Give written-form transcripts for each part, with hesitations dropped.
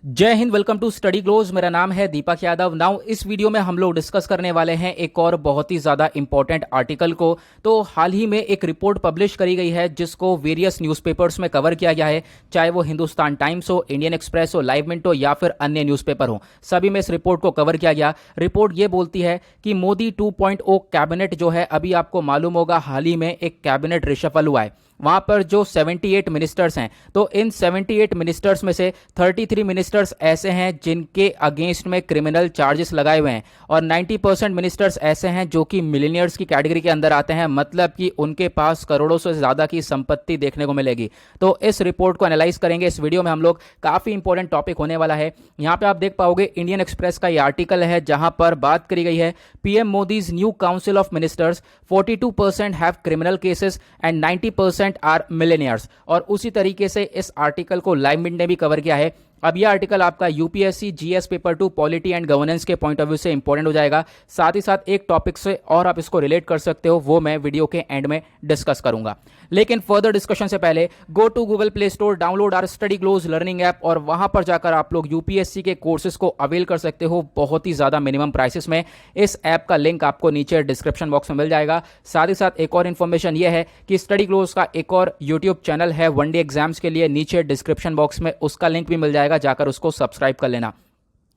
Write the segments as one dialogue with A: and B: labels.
A: जय हिंद। Welcome to study glows. मेरा नाम है दीपक यादव। नाउ इस वीडियो में हम लोग डिस्कस करने वाले हैं एक और बहुत ही ज़्यादा इंपॉर्टेंट आर्टिकल को। तो हाल ही में एक रिपोर्ट पब्लिश करी गई है जिसको वेरियस न्यूज़पेपर्स में कवर किया गया है, चाहे वो हिंदुस्तान टाइम्स हो, इंडियन एक्सप्रेस हो, लाइव मिनट हो या फिर अन्य न्यूज़पेपर हो, सभी में इस रिपोर्ट को कवर किया गया। रिपोर्ट ये बोलती है कि मोदी 2.0 कैबिनेट जो है, अभी आपको मालूम होगा हाल ही में एक कैबिनेट रिशफल हुआ है। वहां पर जो 78 मिनिस्टर्स हैं, तो इन 78 मिनिस्टर्स में से 33 मिनिस्टर्स ऐसे हैं जिनके अगेंस्ट में क्रिमिनल चार्जेस लगाए हुए हैं और 90% मिनिस्टर्स ऐसे हैं जो कि मिलीनियर्स की कैटेगरी के अंदर आते हैं, मतलब कि उनके पास करोड़ों से ज़्यादा की संपत्ति देखने को मिलेगी। तो इस रिपोर्ट को एनालाइज करेंगे इस वीडियो में हम लोग। काफ़ी इंपॉर्टेंट टॉपिक होने वाला है। यहाँ पे आप देख पाओगे इंडियन एक्सप्रेस का ये आर्टिकल है जहां पर बात करी गई है PM Modi's new council of ministers 42% have criminal cases and 90% are millionaires. और उसी तरीके से इस आर्टिकल को लाइव मिनट ने भी कवर किया है। अब यह आर्टिकल आपका UPSC GS paper 2 polity and governance के पॉइंट ऑफ व्यू से इंपॉर्टेंट हो जाएगा। साथ ही साथ एक टॉपिक से और आप इसको रिलेट कर सकते हो, वो मैं वीडियो के एंड में डिस्कस करूंगा। लेकिन फर्दर डिस्कशन से पहले go to Google Play Store, download our study glows learning app और वहां पर जाकर आप लोग यूपीएससी के कोर्सेज को अवेल कर सकते हो बहुत ही ज्यादा मिनिमम प्राइसेस में। इस ऐप का लिंक आपको नीचे डिस्क्रिप्शन बॉक्स में मिल जाएगा। साथ ही साथ एक और इन्फॉर्मेशन यह है कि स्टडी ग्लोज का एक और यूट्यूब चैनल है वन डे एग्जाम्स के लिए, नीचे डिस्क्रिप्शन बॉक्स में उसका लिंक भी मिल जाएगा, जाकर उसको सब्सक्राइब कर लेना।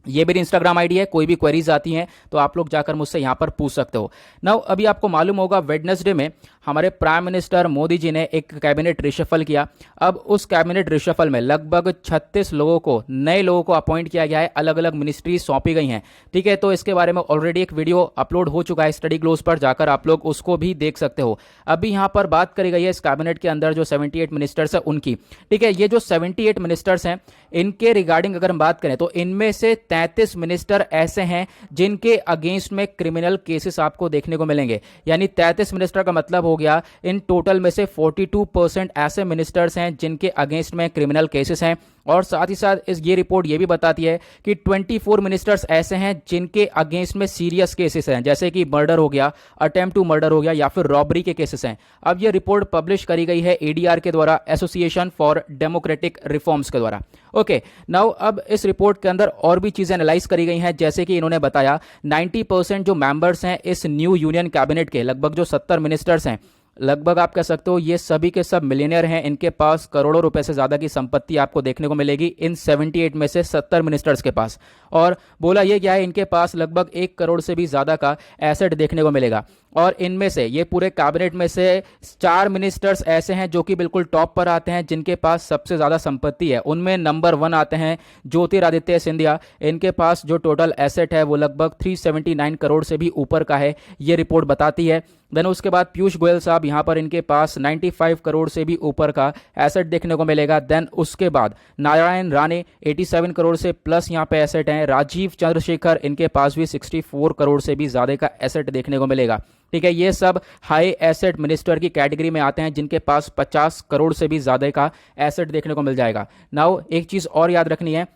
A: ये मेरी इंस्टाग्राम आईडी है, कोई भी क्वेरीज आती हैं तो आप लोग जाकर मुझसे यहां पर पूछ सकते हो। नाउ अभी आपको मालूम होगा वेडनेसडे में हमारे प्राइम मिनिस्टर मोदी जी ने एक कैबिनेट रिशफल किया। अब उस कैबिनेट रिशफल में लगभग 36 लोगों को, नए लोगों को अपॉइंट किया गया है, अलग अलग मिनिस्ट्री सौंपी गई हैं। ठीक है, तो इसके बारे में ऑलरेडी एक वीडियो अपलोड हो चुका है स्टडी ग्लोज पर, जाकर आप लोग उसको भी देख सकते हो। अभी यहां पर बात करी गई है इस कैबिनेट के अंदर जो 78 मिनिस्टर्स है उनकी। ठीक है, ये जो 78 मिनिस्टर्स हैं इनके रिगार्डिंग अगर हम बात करें तो इनमें से 33 मिनिस्टर ऐसे हैं जिनके अगेंस्ट में क्रिमिनल केसेस आपको देखने को मिलेंगे। यानी 33 मिनिस्टर का मतलब हो गया इन टोटल में से 42% ऐसे मिनिस्टर्स हैं जिनके अगेंस्ट में क्रिमिनल केसेस हैं। और साथ ही साथ ये रिपोर्ट ये भी बताती है कि 24 मिनिस्टर्स ऐसे हैं जिनके अगेंस्ट में सीरियस केसेस हैं, जैसे कि मर्डर हो गया, अटेम्प्ट टू मर्डर हो गया या फिर रॉबरी के केसेस हैं। अब ये रिपोर्ट पब्लिश करी गई है एडीआर के द्वारा, एसोसिएशन फॉर डेमोक्रेटिक रिफॉर्म्स के द्वारा। ओके, नाउ अब इस रिपोर्ट के अंदर और भी चीजें एनालाइज करी गई हैं, जैसे कि इन्होंने बताया 90% जो मेंबर्स हैं इस न्यू यूनियन कैबिनेट के, लगभग जो 70 मिनिस्टर्स हैं, लगभग आप कह सकते हो ये सभी के सब मिलियनियर हैं। इनके पास करोड़ों रुपए से ज़्यादा की संपत्ति आपको देखने को मिलेगी इन 78 में से 70 मिनिस्टर्स के पास। और बोला ये क्या है, इनके पास लगभग 1 करोड़ से भी ज़्यादा का एसेट देखने को मिलेगा। और इनमें से, ये पूरे कैबिनेट में से 4 मिनिस्टर्स ऐसे हैं जो कि बिल्कुल टॉप पर आते हैं, जिनके पास सबसे ज़्यादा संपत्ति है। उनमें नंबर 1 आते हैं ज्योतिरादित्य सिंधिया। इनके पास जो टोटल एसेट है वो लगभग 379 करोड़ से भी ऊपर का है, ये रिपोर्ट बताती है। देन उसके बाद पीयूष गोयल साहब, यहाँ पर इनके पास 95 करोड़ से भी ऊपर का एसेट देखने को मिलेगा। देन उसके बाद नारायण राणे 87 करोड़ से प्लस यहाँ पे एसेट हैं। राजीव चंद्रशेखर, इनके पास भी 64 करोड़ से भी ज़्यादा का एसेट देखने को मिलेगा। ठीक है, ये सब हाई एसेट मिनिस्टर की कैटेगरी में आते हैं जिनके पास 50 करोड़ से भी ज़्यादा का एसेट देखने को मिल जाएगा। नाउ एक चीज़ और याद रखनी है,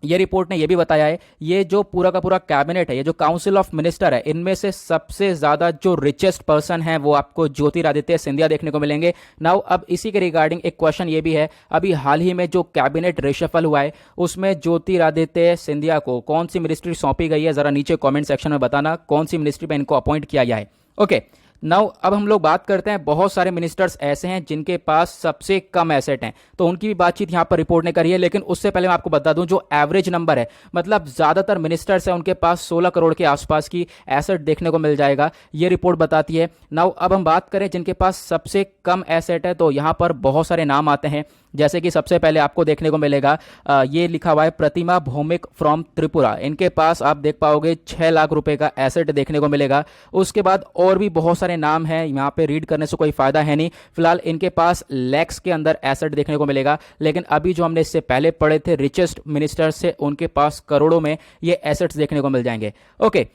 A: ये रिपोर्ट ने यह भी बताया है ये जो पूरा का पूरा कैबिनेट है, ये जो काउंसिल ऑफ मिनिस्टर है, इनमें से सबसे ज्यादा जो रिचेस्ट पर्सन है वो आपको ज्योतिरादित्य सिंधिया देखने को मिलेंगे। नाउ अब इसी के रिगार्डिंग एक क्वेश्चन ये भी है, अभी हाल ही में जो कैबिनेट रिशफल हुआ है उसमें ज्योतिरादित्य सिंधिया को कौन सी मिनिस्ट्री सौंपी गई है, जरा नीचे कॉमेंट सेक्शन में बताना कौन सी मिनिस्ट्री पे इनको अपॉइंट किया गया है। ओके, नाउ अब हम लोग बात करते हैं, बहुत सारे मिनिस्टर्स ऐसे हैं जिनके पास सबसे कम एसेट हैं, तो उनकी भी बातचीत यहां पर रिपोर्ट ने करी है। लेकिन उससे पहले मैं आपको बता दूं जो एवरेज नंबर है, मतलब ज्यादातर मिनिस्टर्स हैं उनके पास 16 करोड़ के आसपास की एसेट देखने को मिल जाएगा, ये रिपोर्ट बताती है। नाउ अब हम बात करें जिनके पास सबसे कम एसेट है, तो यहां पर बहुत सारे नाम आते हैं, जैसे कि सबसे पहले आपको देखने को मिलेगा ये लिखा हुआ है प्रतिमा भौमिक फ्रॉम त्रिपुरा। इनके पास आप देख पाओगे 6 लाख रुपए का एसेट देखने को मिलेगा। उसके बाद और भी बहुत सारे नाम हैं, यहाँ पे रीड करने से कोई फायदा है नहीं। फिलहाल इनके पास लैक्स के अंदर एसेट देखने को मिलेगा, लेकिन अभी जो हमने इससे पहले पढ़े थे रिचेस्ट मिनिस्टर्स से, उनके पास करोड़ों में ये एसेट्स देखने को मिल जाएंगे। ओके,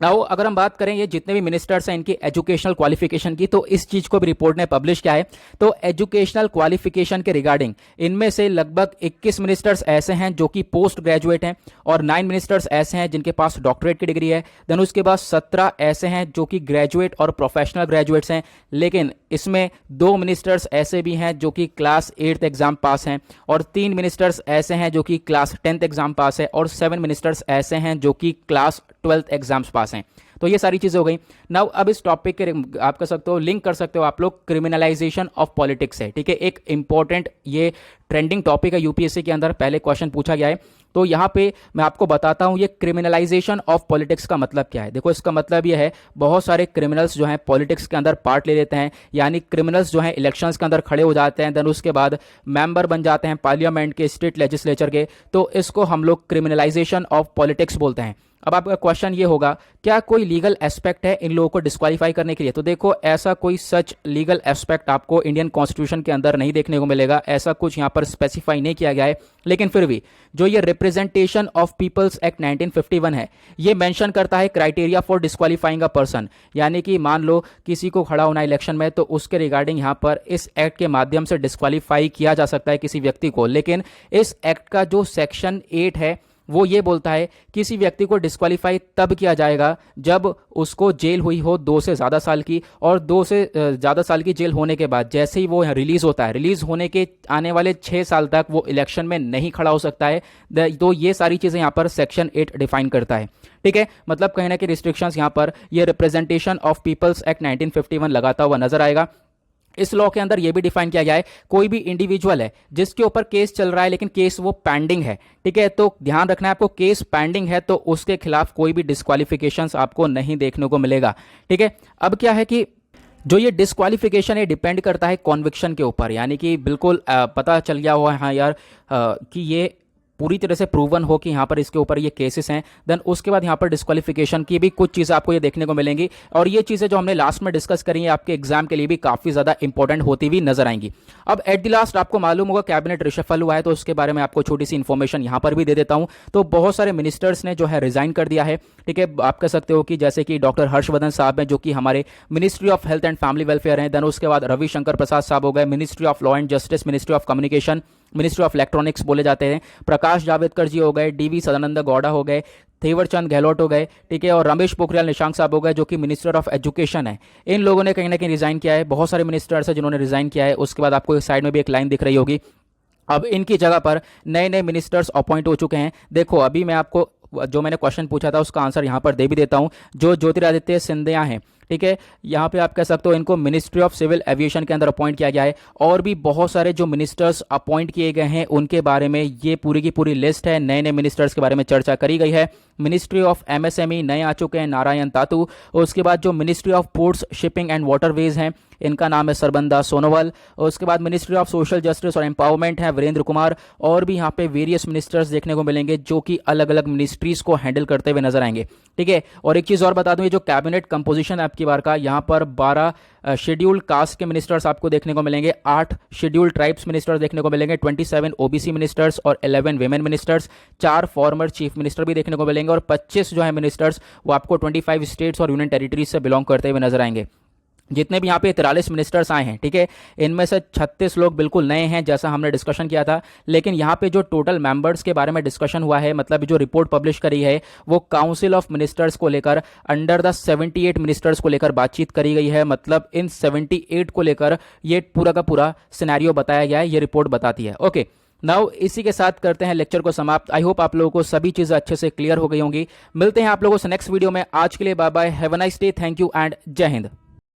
A: नाउ अगर हम बात करें ये जितने भी मिनिस्टर्स हैं इनकी एजुकेशनल क्वालिफिकेशन की, तो इस चीज को भी रिपोर्ट ने पब्लिश किया है। तो एजुकेशनल क्वालिफिकेशन के रिगार्डिंग इनमें से लगभग 21 मिनिस्टर्स ऐसे हैं जो कि पोस्ट ग्रेजुएट हैं और 9 मिनिस्टर्स ऐसे हैं जिनके पास डॉक्टरेट की डिग्री है। देन उसके बाद 17 ऐसे हैं जो कि ग्रेजुएट और प्रोफेशनल ग्रेजुएट्स हैं, लेकिन इसमें 2 मिनिस्टर्स ऐसे भी हैं जो कि क्लास 8th एग्जाम पास हैं और 3 मिनिस्टर्स ऐसे हैं जो कि क्लास 10th एग्जाम पास है और 7 मिनिस्टर्स ऐसे हैं जो कि क्लास 12th एग्जाम्स पास हैं। तो ये सारी चीजें हो गई। नाउ अब इस टॉपिक के आप कर सकते हो, लिंक कर सकते हो आप लोग, क्रिमिनलाइजेशन ऑफ पॉलिटिक्स है, ठीक है। एक इंपॉर्टेंट ये ट्रेंडिंग टॉपिक है, यूपीएससी के अंदर पहले क्वेश्चन पूछा गया है। तो यहां पे मैं आपको बताता हूं ये क्रिमिनलाइजेशन ऑफ पॉलिटिक्स का मतलब क्या है। देखो इसका मतलब ये है बहुत सारे क्रिमिनल्स जो हैं पॉलिटिक्स के अंदर पार्ट ले लेते हैं, यानी क्रिमिनल्स जो हैं इलेक्शंस के अंदर खड़े हो जाते हैं, देन उसके बाद मेंबर बन जाते हैं पार्लियामेंट के, स्टेट लेजिस्लेचर के, तो इसको हम लोग क्रिमिनलाइजेशन ऑफ पॉलिटिक्स बोलते हैं। अब आपका क्वेश्चन ये होगा क्या कोई लीगल एस्पेक्ट है इन लोगों को डिस्क्वालीफाई करने के लिए? तो देखो ऐसा कोई सच लीगल एस्पेक्ट आपको इंडियन कॉन्स्टिट्यूशन के अंदर नहीं देखने को मिलेगा, ऐसा कुछ यहां पर स्पेसिफाई नहीं किया गया है। लेकिन फिर भी जो ये रिप्रेजेंटेशन ऑफ पीपल्स एक्ट 1951 है, ये मेंशन करता है क्राइटेरिया फॉर डिस्क्वालीफाइंग अ पर्सन, यानी कि मान लो किसी को खड़ा होना इलेक्शन में, तो उसके रिगार्डिंग यहां पर इस एक्ट के माध्यम से डिस्क्वालीफाई किया जा सकता है किसी व्यक्ति को। लेकिन इस एक्ट का जो सेक्शन 8 है वो ये बोलता है किसी व्यक्ति को डिस्क्वालीफाई तब किया जाएगा जब उसको जेल हुई हो 2 से ज़्यादा साल की, और 2 से ज़्यादा साल की जेल होने के बाद जैसे ही वो रिलीज होता है, रिलीज होने के आने वाले 6 साल तक वो इलेक्शन में नहीं खड़ा हो सकता है। तो ये सारी चीज़ें यहाँ पर सेक्शन 8 डिफाइन करता है, ठीक है। मतलब कहीं ना कहीं रिस्ट्रिक्शंस यहाँ पर ये रिप्रेजेंटेशन ऑफ पीपल्स एक्ट 1951 लगाता हुआ नजर आएगा। इस लॉ के अंदर यह भी डिफाइन किया गया है कोई भी इंडिविजुअल है जिसके ऊपर केस चल रहा है लेकिन केस वो पेंडिंग है, ठीक है, तो ध्यान रखना है आपको, केस पेंडिंग है तो उसके खिलाफ कोई भी डिस्क्वालिफिकेशंस आपको नहीं देखने को मिलेगा, ठीक है। अब क्या है कि जो ये डिस्क्वालिफिकेशन है डिपेंड करता है कॉन्विक्शन के ऊपर, यानी कि बिल्कुल पता चल गया हुआ है हाँ यार कि ये पूरी तरह से प्रूवन हो कि यहाँ पर इसके ऊपर ये केसेस हैं, देन उसके बाद यहाँ पर डिस्क्वालिफिकेशन की भी कुछ चीज़ें आपको ये देखने को मिलेंगी। और ये चीज़ें जो हमने लास्ट में डिस्कस करी है आपके एग्जाम के लिए भी काफ़ी ज़्यादा इंपॉर्टेंट होती हुई नजर आएंगी। अब एट द लास्ट आपको मालूम होगा कैबिनेट रिशफल हुआ है, तो उसके बारे में आपको छोटी सी इन्फॉर्मेशन यहाँ पर भी दे देता हूँ। तो बहुत सारे मिनिस्टर्स ने जो है रिजाइन कर दिया है, ठीक है। आप कह सकते हो कि जैसे कि डॉक्टर हर्षवर्धन साहब हैं जो कि हमारे ministry of health and family welfare हैं, देन उसके बाद रविशंकर प्रसाद साहब हो गए ministry of law and justice, ministry of communication, ministry of electronics बोले जाते हैं, प्रकाश जावड़ेकर जी हो गए, डीवी सदानंद गौड़ा हो गए, थेवरचंद गहलोत हो गए, ठीक है, और रमेश पोखरियाल निशंक साहब हो गए जो कि मिनिस्टर ऑफ एजुकेशन है। इन लोगों ने कहीं ना कहीं रिजाइन किया है। बहुत सारे मिनिस्टर्स हैं जिन्होंने रिजाइन किया है। उसके बाद आपको साइड में भी एक लाइन दिख रही होगी, अब इनकी जगह पर नए नए मिनिस्टर्स अपॉइंट हो चुके हैं। देखो अभी मैं आपको जो मैंने क्वेश्चन पूछा था उसका आंसर यहाँ पर दे भी देता हूँ। जो ज्योतिरादित्य सिंधिया हैं, ठीक है, यहाँ पे आप कह सकते हो इनको मिनिस्ट्री ऑफ सिविल एविएशन के अंदर अपॉइंट किया गया है। और भी बहुत सारे जो मिनिस्टर्स अपॉइंट किए गए हैं उनके बारे में ये पूरी की पूरी लिस्ट है, नए नए मिनिस्टर्स के बारे में चर्चा करी गई है। मिनिस्ट्री ऑफ एमएसएमई नए आ चुके हैं, नारायण तातू। और उसके बाद जो ministry of ports shipping and waterways हैं इनका नाम है सरबंदा सोनोवाल। और उसके बाद मिनिस्ट्री ऑफ सोशल जस्टिस और एम्पावरमेंट है वीरेंद्र कुमार। और भी यहाँ पे वेरियस मिनिस्टर्स देखने को मिलेंगे जो कि अलग अलग मिनिस्ट्रीज को हैंडल करते हुए नजर आएंगे, ठीक है। और एक चीज़ और बता दूं, ये जो कैबिनेट कंपोजिशन है आपकी बार का, यहाँ पर 12 शेड्यूल्ड कास्ट के मिनिस्टर्स आपको देखने को मिलेंगे, 8 शेड्यूल्ड ट्राइब्स मिनिस्टर्स देखने को मिलेंगे, 27 ओबीसी मिनिस्टर्स और 11 women ministers, 4 former chief minister भी देखने को मिलेंगे और 25 जो है मिनिस्टर्स वो आपको 25 स्टेट्स और यूनियन टेरिटरीज से बिलोंग करते हुए नजर आएंगे। जितने भी यहाँ पे 43 मिनिस्टर्स आए हैं, ठीक है, इनमें से 36 लोग बिल्कुल नए हैं जैसा हमने डिस्कशन किया था। लेकिन यहाँ पे जो टोटल मेंबर्स के बारे में डिस्कशन हुआ है, मतलब जो रिपोर्ट पब्लिश करी है वो काउंसिल ऑफ मिनिस्टर्स को लेकर अंडर द 78 मिनिस्टर्स को लेकर बातचीत करी गई है। मतलब इन 78 को लेकर ये पूरा का पूरा सिनेरियो बताया गया है, ये रिपोर्ट बताती है। ओके, नाउ इसी के साथ करते हैं लेक्चर को समाप्त। आई होप आप लोगों को सभी चीजें अच्छे से क्लियर हो गई होंगी। मिलते हैं आप लोगों से नेक्स्ट वीडियो में। आज के लिए bye bye, have a nice day, thank you and जय हिंद।